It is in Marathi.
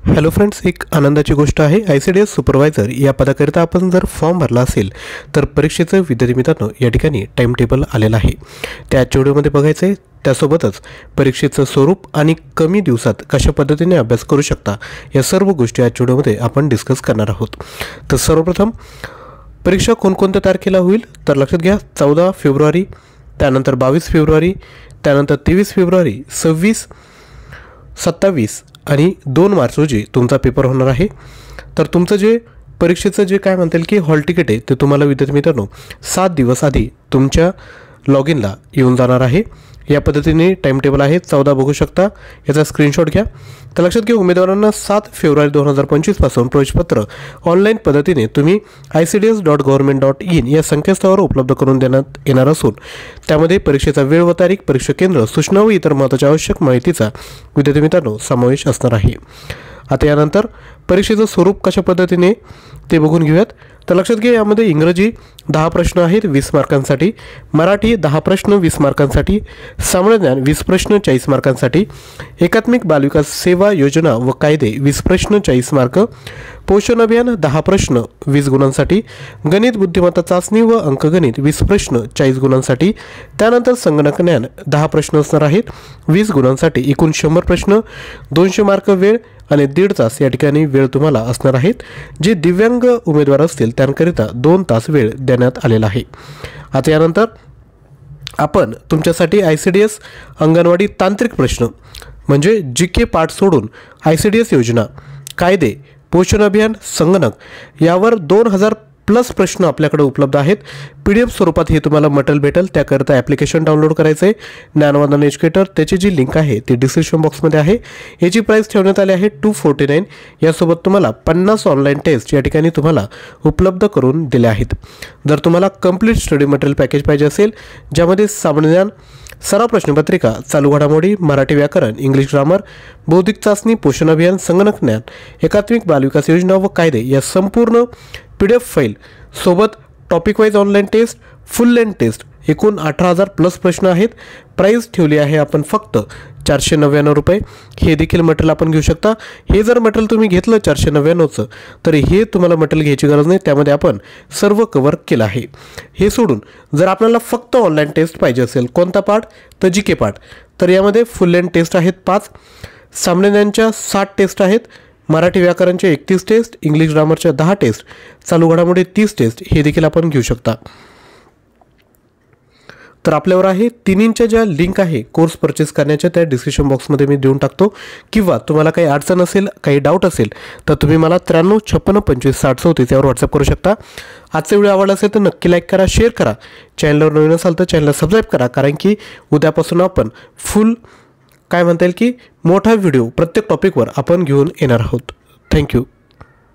हॅलो फ्रेंड्स, एक आनंदाची गोष्ट आहे. ICDS सुपरवायझर या पदाकरिता आपण जर फॉर्म भरला असेल तर परीक्षेचं विद्यार्थी मित्रांनो या ठिकाणी टाइम टेबल आलेला आहे. त्या व्हिडिओमध्ये बघायचं आहे. त्यासोबतच परीक्षेचं स्वरूप आणि कमी दिवसात कशा पद्धतीने अभ्यास करू शकता या सर्व गोष्टी या व्हिडिओमध्ये आपण डिस्कस करणार आहोत. तर सर्वप्रथम परीक्षा कोणकोणत्या तारखेला होईल तर लक्षात घ्या. 14 फेब्रुवारी, त्यानंतर 22 फेब्रुवारी, त्यानंतर 23 फेब्रुवारी, 26, 27 आणि 2 मार्च रोजी तुमचा पेपर होणार आहे. तर तुमचं जे परीक्षेचं जे काय म्हणता येईल की हॉल तिकीट आहे ते तुम्हाला विद्यार्थी मित्रांनो 7 दिवस आधी तुमच्या लॉग इनला येऊन जाणार आहे. या पद्धतीने टाइम टेबल आहे. 14 बघू शकता, याचा स्क्रीनशॉट घ्या. तर लक्षात घ्या, उमेदवारांना 7 फेब्रुवारी 2025 पासून प्रवेशपत्र ऑनलाईन पद्धतीने तुम्ही ICDS.government.in या संकेतस्थळावर उपलब्ध करून देण्यात येणार असून त्यामध्ये परीक्षेचा वेळ व तारीख, परीक्षा केंद्र, सूचना व इतर महत्त्वाच्या आवश्यक माहितीचा विद्यार्थी मित्रांनो समावेश असणार आहे. आता यानंतर परीक्षेचं स्वरूप कशा पद्धतीने ते बघून घेऊयात. तर लक्षात घ्या, यामध्ये इंग्रजी 10 प्रश्न आहेत 20 मार्कांसाठी, मराठी 10 प्रश्न 20 मार्कांसाठी, सामान्य ज्ञान 20 प्रश्न 40 मार्कांसाठी, एकात्मिक बालविकास सेवा योजना व कायदे 20 प्रश्न 40 मार्क, पोषण अभियान 10 प्रश्न 20 गुणांसाठी, गणित बुद्धिमत्ता चाचणी व अंकगणित 20 प्रश्न 40 गुणांसाठी, त्यानंतर संगणक ज्ञान 10 प्रश्न असणार आहेत 20 गुणांसाठी, एकूण 100 प्रश्न, 200 मार्क वेळ आणि 1.5 तास या ठिकाणी वेळ तुम्हाला असणार आहेत. जे दिव्यांग उमेदवार असतील त्यांकरिता 2 तास वेळ देण्यात आलेला आहे. आता यानंतर आपण तुमच्यासाठी ICDS अंगणवाडी तांत्रिक प्रश्न म्हणजे GK पाठ सोडून ICDS योजना, कायदे, पोषण अभियान, संगणक यावर 2000+ प्रश्न आपल्याकडे उपलब्ध आहेत. PDF स्वरूपात हे तुम्हाला मटेरियल भेटेल. त्याकरिता ॲप्लिकेशन डाउनलोड करायचं आहे, ज्ञानवंदन एज्युकेटर. त्याची जी लिंक आहे ती डिस्क्रिप्शन बॉक्समध्ये आहे. याची प्राईस ठेवण्यात आली आहे 249. यासोबत तुम्हाला 50 ऑनलाईन टेस्ट या ठिकाणी तुम्हाला उपलब्ध करून दिल्या आहेत. जर तुम्हाला कंप्लीट स्टडी मटेरियल पॅकेज पाहिजे असेल ज्यामध्ये सामान्य ज्ञान, सराव प्रश्नपत्रिका, चालू घडामोडी, मराठी व्याकरण, इंग्लिश ग्रामर, बौद्धिक चाचणी, पोषण अभियान, संगणक ज्ञान, एकात्मिक बालविकास योजना व कायदे या संपूर्ण PDF फाईल सोबत topic wise online test, full length test, एकूण 18,000+ प्रश्न आहेत. प्राईस ठेवली आहे आपण फक्त 499 रुपये. हे देखील मटेरियल आपण घेऊ शकता. हे जर मटेरियल तुम्ही घेतलं 499चं तर हे तुम्हाला मटेरियल घ्यायची गरज नाही, त्यामध्ये आपण सर्व कव्हर केलं आहे. हे सोडून जर आपल्याला फक्त ऑनलाईन टेस्ट पाहिजे असेल कोणता पाठ तर GK पाठ, तर यामध्ये फुल लेंथ टेस्ट आहेत 5, सामान्य ज्ञानच्या 60 टेस्ट आहेत, मराठी व्याकरणचे 31 टेस्ट, इंग्लिश ग्रामरच्या 10 टेस्ट, चालू घडामोडी 30 टेस्ट हे देखील आपण घेऊ शकता. तर आपल्यावर आहे तिन्हींच्या ज्या लिंक आहे कोर्स परचेस करण्याच्या त्या डिस्क्रिप्शन बॉक्समध्ये मी देऊन टाकतो. किंवा तुम्हाला काही अडचण असेल, काही डाऊट असेल तर तुम्ही मला 93 56 25 60 34 यावर व्हॉट्सअप करू शकता. आजचा व्हिडिओ आवडला असेल तर नक्की लाईक करा, शेअर करा. चॅनलवर नवीन असाल तर चॅनलला सबस्क्राईब करा, कारण की उद्यापासून आपण फुल काय म्हणता येईल की मोठा व्हिडिओ प्रत्येक टॉपिकवर आपण घेऊन येणार आहोत. थँक्यू.